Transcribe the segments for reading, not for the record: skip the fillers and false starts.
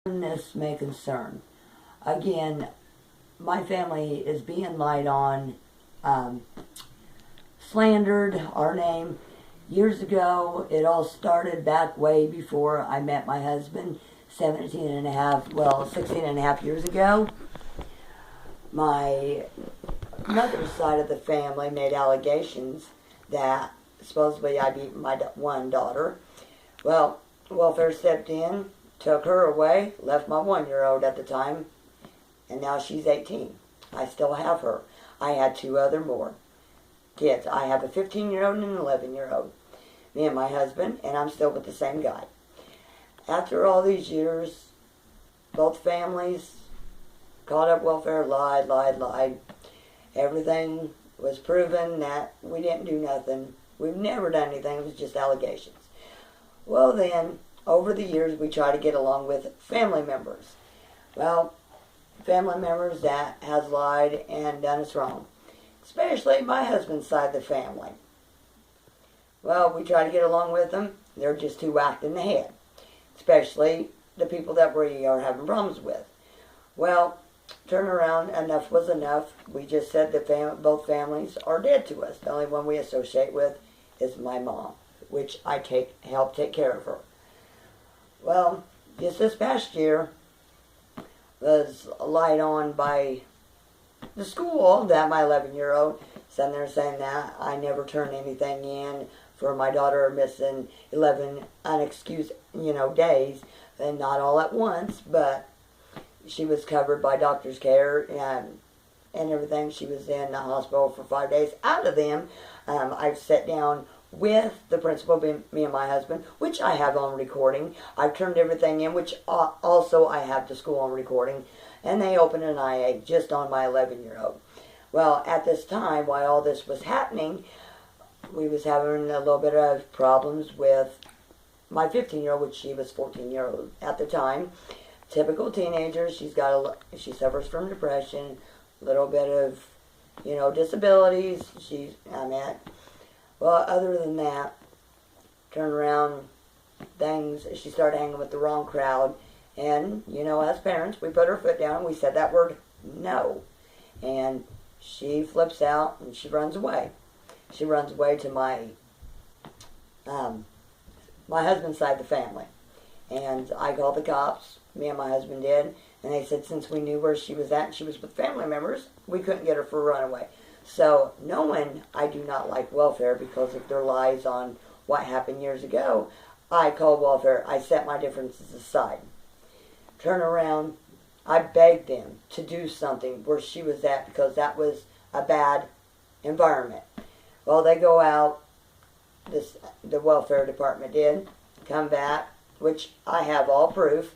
This may concern. Again, my family is being lied on, um, slandered our name. Years ago, it all started back way before I met my husband, 16 and a half years ago. My mother's side of the family made allegations that supposedly I beat my one daughter. Well, welfare stepped in, took her away, left my 1-year-old at the time, and now she's 18. I still have her. I had two other more kids. I have a 15-year-old and an 11-year-old. Me and my husband, and I'm still with the same guy. After all these years, both families called up welfare, lied. Everything was proven that we didn't do nothing. We've never done anything. It was just allegations. Well then, over the years, we try to get along with family members. Well, family members that has lied and done us wrong, especially my husband's side of the family. Well, we try to get along with them. They're just too whacked in the head, especially the people that we are having problems with. Well, turn around, enough was enough. We just said that both families are dead to us. The only one we associate with is my mom, which I help take care of her. Well, just this past year was lied on by the school that my 11-year-old sitting there saying that I never turned anything in for my daughter missing 11 unexcused, days, and not all at once, but she was covered by doctor's care and everything. She was in the hospital for 5 days. Out of them, I've sat down with the principal, me and my husband, which I have on recording. I've turned everything in, which also I have the school on recording, and they opened an IA just on my 11-year-old. Well, at this time, while all this was happening, we was having a little bit of problems with my 15-year-old, which she was 14-year-old at the time. Typical teenager. She suffers from depression, a little bit of, disabilities. Well, other than that, turn around things, she started hanging with the wrong crowd. And, as parents, we put her foot down and we said that word, no. And she flips out and she runs away. She runs away to my husband's side of the family. And I called the cops, me and my husband did, and they said since we knew where she was at and she was with family members, we couldn't get her for a runaway. So, knowing I do not like welfare because of their lies on what happened years ago, I called welfare. I set my differences aside. Turn around, I begged them to do something where she was at because that was a bad environment. Well, they go out, the welfare department did, come back, which I have all proof,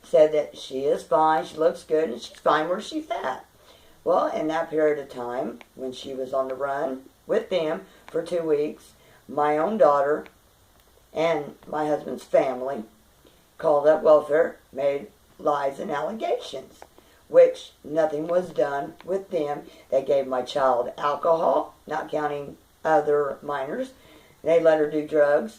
said that she is fine, she looks good, and she's fine where she's at. Well, in that period of time, when she was on the run with them for 2 weeks, my own daughter and my husband's family called up welfare, made lies and allegations, which nothing was done with them. They gave my child alcohol, not counting other minors. They let her do drugs,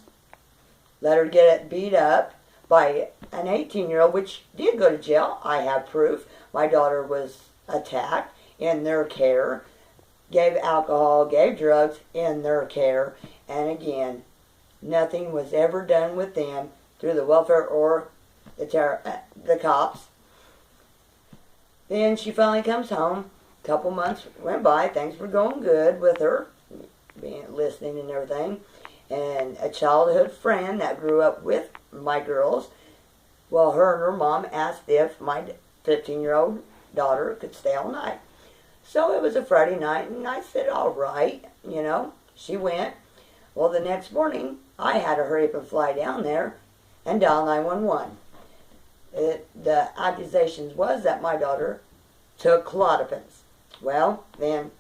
let her get it beat up by an 18-year-old, which did go to jail. I have proof. My daughter was attacked in their care, gave alcohol, gave drugs in their care, and again, nothing was ever done with them through the welfare or the cops. Then she finally comes home. A couple months went by. Things were going good with her, listening and everything. And a childhood friend that grew up with my girls, well, her and her mom asked if my 15-year-old daughter could stay all night. So it was a Friday night, and I said, all right, she went. Well, the next morning, I had to hurry up and fly down there and dial 911. The accusations was that my daughter took Klonopins. Well, then,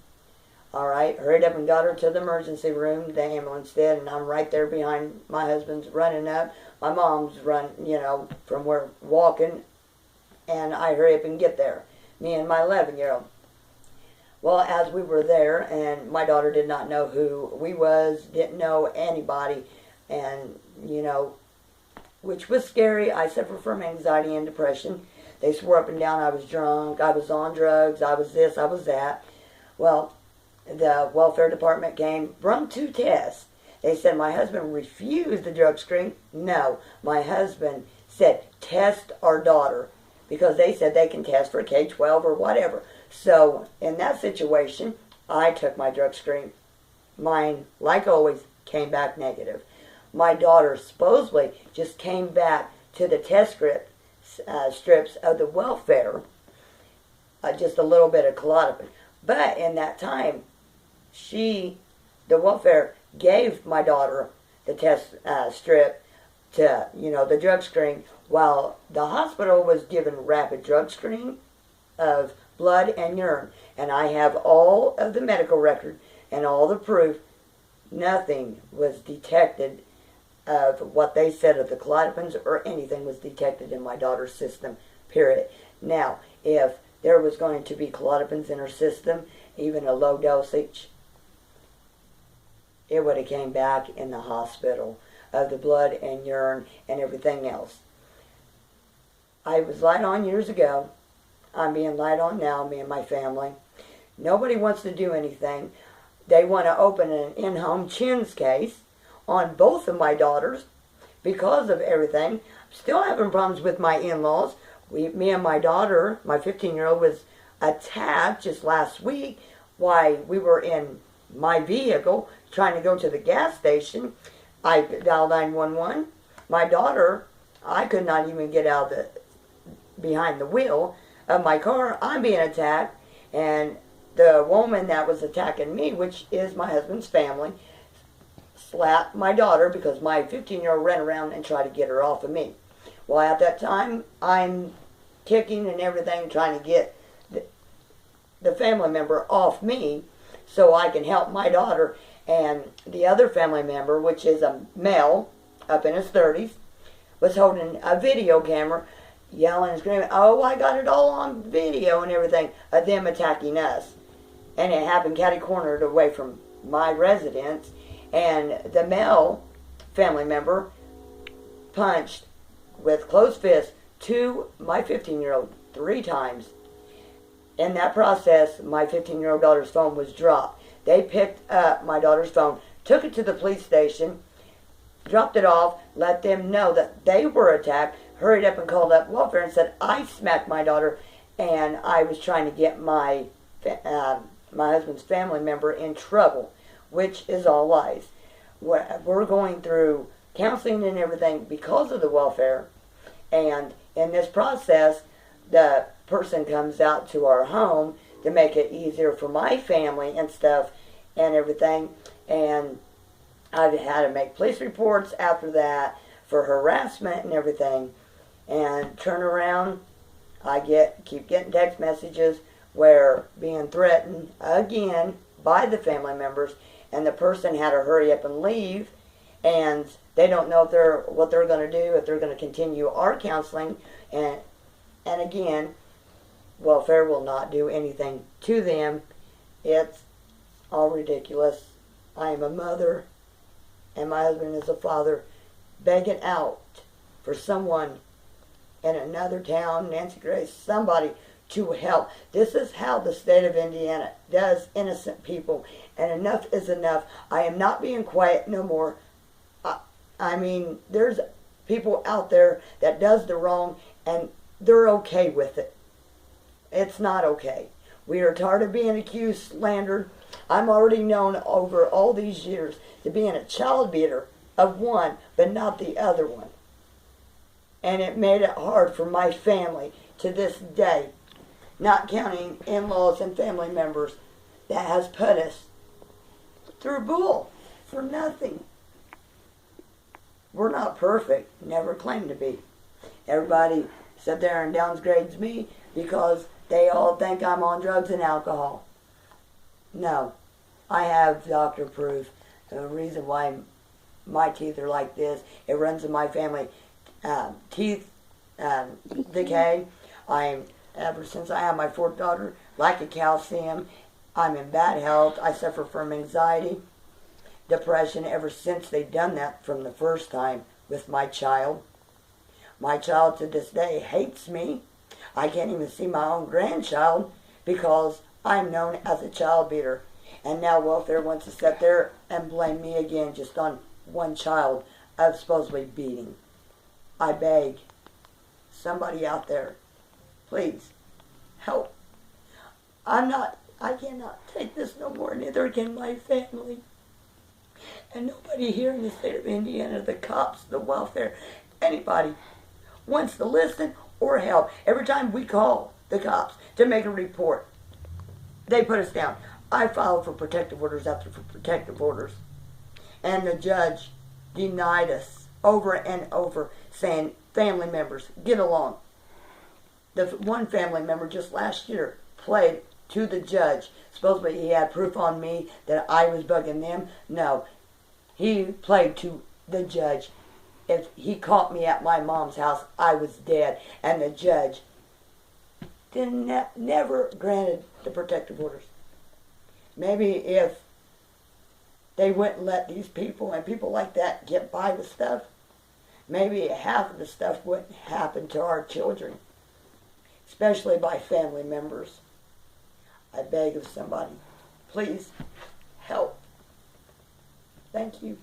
all right, hurried up and got her to the emergency room. The ambulance did, and I'm right there behind my husband's running up. My mom's from where walking, and I hurry up and get there. Me and my 11-year-old. Well, as we were there, and my daughter did not know who we was, didn't know anybody, and, which was scary. I suffer from anxiety and depression. They swore up and down I was drunk, I was on drugs, I was this, I was that. Well, the welfare department came, run 2 tests. They said my husband refused the drug screen. No, my husband said, test our daughter, because they said they can test for K-12 or whatever. So in that situation, I took my drug screen. Mine, like always, came back negative. My daughter supposedly just came back to the test strips of the welfare, just a little bit of Klonopin. But in that time, the welfare gave my daughter the test strip to, the drug screen, while the hospital was given rapid drug screening of blood and urine. And I have all of the medical record and all the proof. Nothing was detected of what they said of the Klonopins, or anything was detected in my daughter's system, period. Now, if there was going to be Klonopins in her system, even a low dosage, it would have came back in the hospital of the blood and urine and everything else. I was lied on years ago. I'm being lied on now, me and my family. Nobody wants to do anything. They want to open an in-home CHINS case on both of my daughters because of everything. I'm still having problems with my in-laws. Me and my daughter, my 15-year-old, was attacked just last week while we were in my vehicle trying to go to the gas station. I dialed 911. My daughter, I could not even get out behind the wheel of my car. I'm being attacked, and the woman that was attacking me, which is my husband's family, slapped my daughter because my 15-year-old ran around and tried to get her off of me. Well, at that time, I'm kicking and everything, trying to get the family member off me so I can help my daughter. And the other family member, which is a male up in his 30s, was holding a video camera, yelling and screaming, "Oh, I got it all on video," and everything, of them attacking us. And it happened catty-cornered away from my residence. And the male family member punched with closed fists my 15-year-old 3 times. In that process, my 15-year-old daughter's phone was dropped. They picked up my daughter's phone, took it to the police station, dropped it off, let them know that they were attacked, hurried up and called up welfare and said, I smacked my daughter and I was trying to get my husband's family member in trouble, which is all lies. We're going through counseling and everything because of the welfare, and in this process, the person comes out to our home to make it easier for my family and stuff and everything, and I've had to make police reports after that for harassment and everything, and turn around, I keep getting text messages where being threatened again by the family members, and the person had to hurry up and leave, and they don't know what they're going to do, if they're going to continue our counseling, and again, welfare will not do anything to them. It's all ridiculous. I am a mother, and my husband is a father, begging out for someone in another town, Nancy Grace, somebody to help. This is how the state of Indiana does innocent people, and enough is enough. I am not being quiet no more. I mean, there's people out there that does the wrong, and they're okay with it. It's not okay. We are tired of being accused, slandered. I'm already known over all these years to being a child beater of one, but not the other one. And it made it hard for my family to this day, not counting in-laws and family members, that has put us through bull for nothing. We're not perfect, never claim to be. Everybody sit there and downgrades me because they all think I'm on drugs and alcohol. No, I have doctor proof. The reason why my teeth are like this, it runs in my family. Teeth decay. Ever since I had my 4th daughter, lack of calcium. I'm in bad health. I suffer from anxiety, depression ever since they've done that from the first time with my child. My child to this day hates me. I can't even see my own grandchild because I'm known as a child beater. And now welfare wants to sit there and blame me again just on one child of supposedly beating. I beg, somebody out there, please help. I cannot take this no more, neither can my family. And nobody here in the state of Indiana, the cops, the welfare, anybody wants to listen or help. Every time we call the cops to make a report, they put us down. I filed for protective orders after protective orders. And the judge denied us over and over, saying, family members, get along. The one family member just last year played to the judge. Supposedly he had proof on me that I was bugging them. No, he played to the judge. If he caught me at my mom's house, I was dead. And the judge never granted the protective orders. Maybe if they wouldn't let these people and people like that get by with stuff, maybe half of the stuff wouldn't happen to our children, especially by family members. I beg of somebody, please help. Thank you.